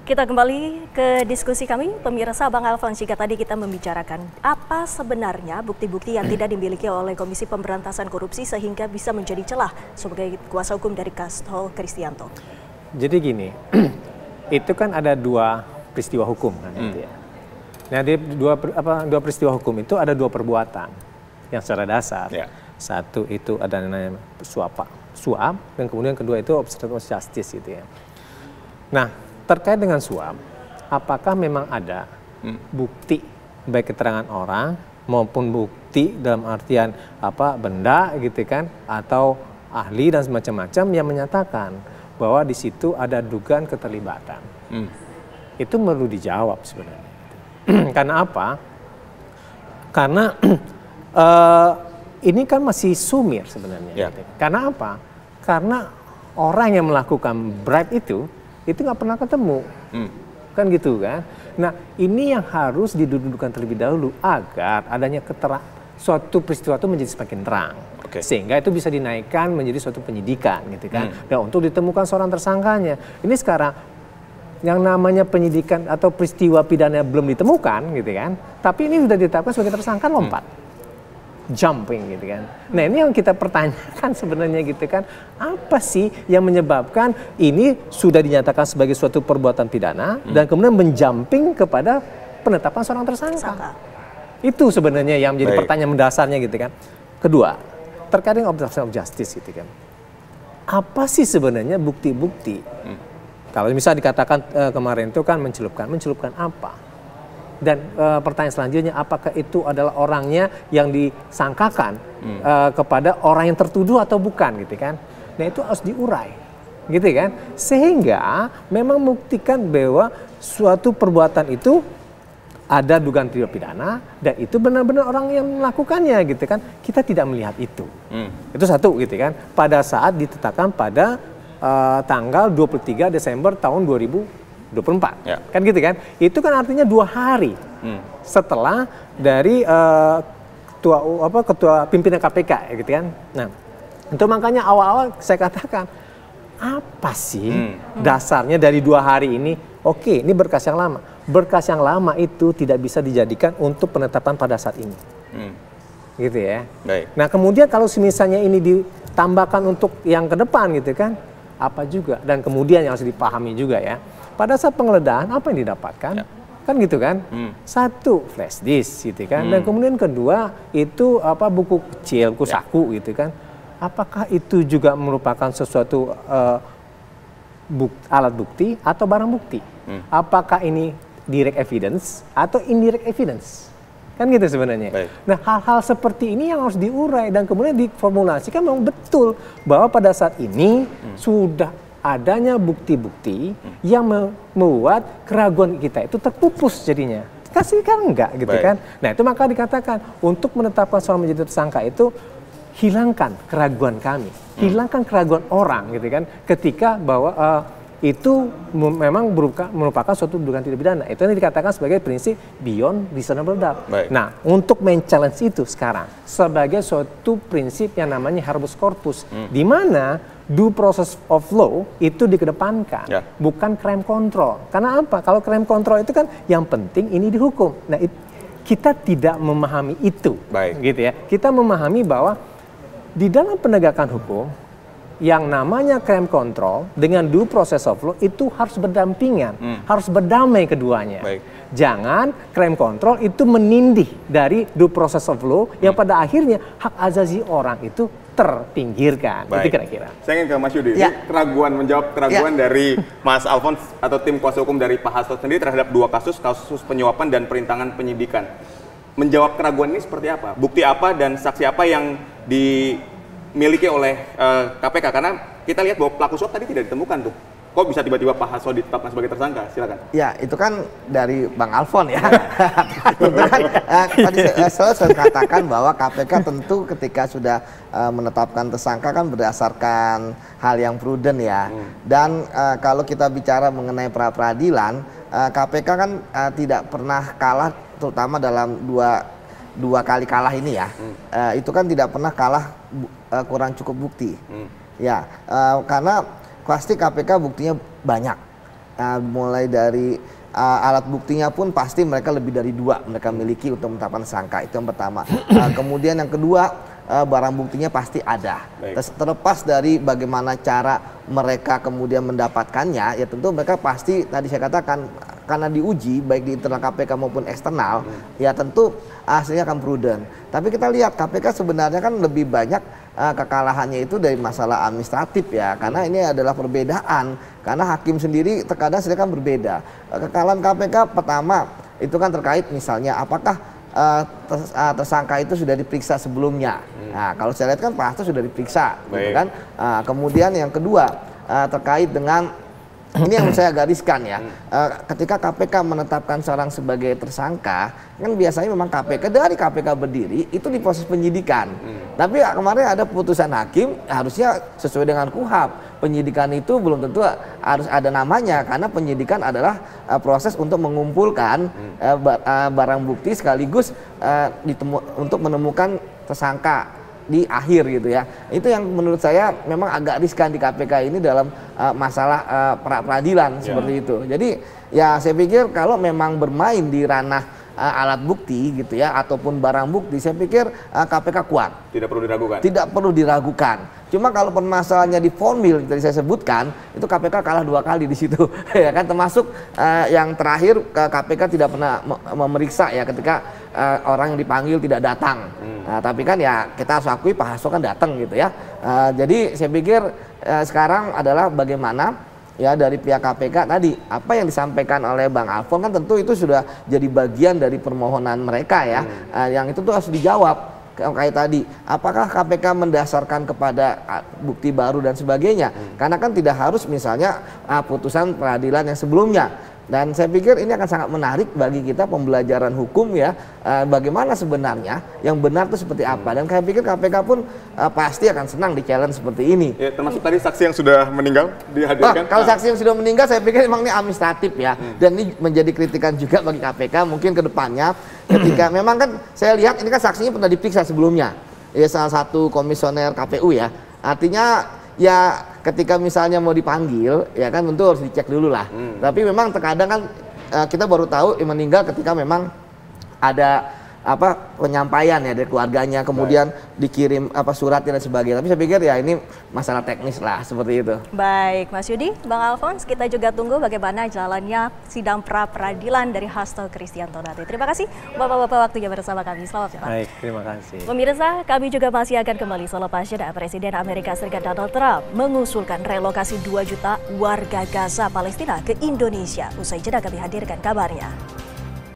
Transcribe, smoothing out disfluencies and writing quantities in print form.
Kita kembali ke diskusi kami, pemirsa. Bang Alfon, jika tadi kita membicarakan apa sebenarnya bukti-bukti yang tidak dimiliki oleh Komisi Pemberantasan Korupsi sehingga bisa menjadi celah sebagai kuasa hukum dari Castro Kristianto. Jadi gini, itu kan ada dua peristiwa hukum kan, gitu ya. Nah, di dua peristiwa hukum itu ada dua perbuatan yang secara dasar. Ya. Satu itu ada namanya suap, dan kemudian kedua itu obstruction of justice gitu ya. Nah, terkait dengan suap, apakah memang ada bukti baik keterangan orang maupun bukti dalam artian benda gitu kan, atau ahli dan semacam-macam yang menyatakan bahwa di situ ada dugaan keterlibatan. Itu perlu dijawab sebenarnya. Karena apa? Karena ini kan masih sumir sebenarnya. Gitu. Karena apa? Karena orang yang melakukan bribe itu nggak pernah ketemu, kan gitu kan. Nah, ini yang harus didudukan terlebih dahulu agar adanya suatu peristiwa itu menjadi semakin terang, sehingga itu bisa dinaikkan menjadi suatu penyidikan, gitu kan. Dan untuk ditemukan seorang tersangkanya, ini sekarang yang namanya penyidikan atau peristiwa pidana belum ditemukan, gitu kan. Tapi ini sudah ditetapkan sebagai tersangka, lompat. Jumping gitu kan. Nah, ini yang kita pertanyakan sebenarnya gitu kan. Apa sih yang menyebabkan ini sudah dinyatakan sebagai suatu perbuatan pidana dan kemudian menjumping kepada penetapan seorang tersangka. Itu sebenarnya yang menjadi pertanyaan mendasarnya gitu kan. Kedua, terkait dengan obstruction of justice gitu kan. Apa sih sebenarnya bukti-bukti? Kalau misalnya dikatakan kemarin itu kan mencelupkan apa? Dan pertanyaan selanjutnya, apakah itu adalah orangnya yang disangkakan kepada orang yang tertuduh atau bukan, gitu kan? Nah, itu harus diurai, gitu kan? Sehingga memang membuktikan bahwa suatu perbuatan itu ada dugaan tindak pidana dan itu benar-benar orang yang melakukannya, gitu kan? Kita tidak melihat itu. Itu satu, gitu kan? Pada saat ditetapkan pada tanggal 23 Desember tahun 2024, kan gitu kan? Itu kan artinya 2 hari setelah dari ketua pimpinan KPK, gitu kan? Nah, itu makanya awal-awal saya katakan apa sih dasarnya dari 2 hari ini? Oke, ini berkas yang lama. Berkas yang lama itu tidak bisa dijadikan untuk penetapan pada saat ini, gitu ya. Baik. Nah, kemudian kalau misalnya ini ditambahkan untuk yang ke depan, gitu kan? Apa juga? Dan kemudian yang harus dipahami juga ya. Pada saat penggeledahan apa yang didapatkan? Kan gitu kan? Satu, flash disk gitu kan. Dan kemudian kedua itu buku kecil, buku saku gitu kan. Apakah itu juga merupakan sesuatu alat bukti atau barang bukti? Apakah ini direct evidence atau indirect evidence? Kan gitu sebenarnya. Baik. Nah, hal-hal seperti ini yang harus diurai dan kemudian diformulasikan memang betul bahwa pada saat ini sudah adanya bukti-bukti yang membuat keraguan kita itu terpupus jadinya. Kasih kan enggak gitu. Baik. Kan. Nah, itu maka dikatakan untuk menetapkan seorang menjadi tersangka itu hilangkan keraguan kami, hilangkan keraguan orang gitu kan ketika bahwa itu memang merupakan suatu dugaan tindak pidana. Itu yang dikatakan sebagai prinsip beyond reasonable doubt. Baik. Nah, untuk men-challenge itu sekarang sebagai suatu prinsip yang namanya habeas corpus, di mana due process of law itu dikedepankan, bukan crime control. Karena apa? Kalau crime control itu kan yang penting ini dihukum. Nah, kita tidak memahami itu, gitu ya. Kita memahami bahwa di dalam penegakan hukum yang namanya crime control dengan due process of law itu harus berdampingan, harus berdamai keduanya. Baik. Jangan crime control itu menindih dari due process of law yang pada akhirnya hak azazi orang itu terpinggirkan. Baik. Itu kira-kira. Saya ingin ke Mas Yudi. Ya. Menjawab keraguan dari Mas Alfons atau tim kuasa hukum dari Pak Hasto sendiri terhadap 2 kasus penyuapan dan perintangan penyidikan. Menjawab keraguan ini seperti apa? Bukti apa dan saksi apa yang dimiliki oleh KPK? Karena kita lihat bahwa pelaku suap tadi tidak ditemukan tuh. Kok bisa tiba-tiba Pak Hasto ditetapkan sebagai tersangka? Silakan. Ya, itu kan dari Bang Alfon ya. Itu kan tadi saya katakan bahwa KPK tentu ketika sudah menetapkan tersangka kan berdasarkan hal yang prudent ya. Dan kalau kita bicara mengenai pra-peradilan, KPK kan tidak pernah kalah, terutama dalam dua kali kalah ini ya. Itu kan tidak pernah kalah kurang cukup bukti. Ya, karena pasti KPK buktinya banyak. mulai dari alat buktinya pun pasti mereka lebih dari 2 mereka miliki untuk menetapkan tersangka, itu yang pertama. Kemudian yang kedua, barang buktinya pasti ada. Terlepas dari bagaimana cara mereka kemudian mendapatkannya, ya tentu mereka pasti, tadi saya katakan, karena diuji baik di internal KPK maupun eksternal, ya tentu hasilnya akan prudent. Tapi kita lihat KPK sebenarnya kan lebih banyak kekalahannya itu dari masalah administratif ya, karena ini adalah perbedaan, karena hakim sendiri terkadang kan berbeda. Kekalahan KPK pertama itu kan terkait misalnya apakah tersangka itu sudah diperiksa sebelumnya. Nah, kalau saya lihat kan Pak Hasto sudah diperiksa, gitu kan. Kemudian yang kedua terkait dengan ini yang saya gariskan ya, ketika KPK menetapkan seorang sebagai tersangka, kan biasanya memang dari KPK berdiri itu di proses penyidikan. Tapi kemarin ada putusan hakim, harusnya sesuai dengan KUHP. Penyidikan itu belum tentu harus ada namanya, karena penyidikan adalah proses untuk mengumpulkan barang bukti sekaligus untuk menemukan tersangka di akhir gitu ya. Itu yang menurut saya memang agak riskan di KPK ini dalam masalah pra-peradilan seperti itu. Jadi ya saya pikir kalau memang bermain di ranah alat bukti gitu ya, ataupun barang bukti, saya pikir KPK kuat. Tidak perlu diragukan. Tidak perlu diragukan. Cuma kalau permasalahannya di formil tadi saya sebutkan, itu KPK kalah 2 kali di situ, ya kan, termasuk yang terakhir KPK tidak pernah memeriksa ya ketika orang yang dipanggil tidak datang. Nah, tapi kan ya kita harus akui Pak Hasto kan datang gitu ya. Jadi saya pikir sekarang adalah bagaimana ya dari pihak KPK tadi, apa yang disampaikan oleh Bang Alfon kan tentu itu sudah jadi bagian dari permohonan mereka ya. Yang itu tuh harus dijawab kayak tadi, apakah KPK mendasarkan kepada bukti baru dan sebagainya, karena kan tidak harus misalnya putusan peradilan yang sebelumnya. Dan saya pikir ini akan sangat menarik bagi kita pembelajaran hukum ya, bagaimana sebenarnya yang benar itu seperti apa. Dan saya pikir KPK pun pasti akan senang di challenge seperti ini. Ya, termasuk tadi saksi yang sudah meninggal dihadirkan. Kalau saksi yang sudah meninggal saya pikir memang ini administratif ya. Dan ini menjadi kritikan juga bagi KPK mungkin ke depannya, ketika memang kan saya lihat ini kan saksinya pernah diperiksa sebelumnya. Ya salah satu komisioner KPU ya. Artinya ya ketika misalnya mau dipanggil ya kan tentu harus dicek dulu lah. Tapi memang terkadang kan kita baru tahu meninggal ketika memang ada penyampaian ya dari keluarganya, kemudian dikirim suratnya dan sebagainya. Tapi saya pikir ya ini masalah teknis lah seperti itu. Baik, Mas Yudi, Bang Alfons, kita juga tunggu bagaimana jalannya sidang pra peradilan dari Hasto Kristianto nanti. Terima kasih Bapak-bapak waktunya bersama kami. Selamat siang. Baik, terima kasih. Pemirsa, kami juga masih akan kembali selepas jeda. Presiden Amerika Serikat Donald Trump mengusulkan relokasi 2 juta warga Gaza Palestina ke Indonesia. Usai jeda kami hadirkan kabarnya.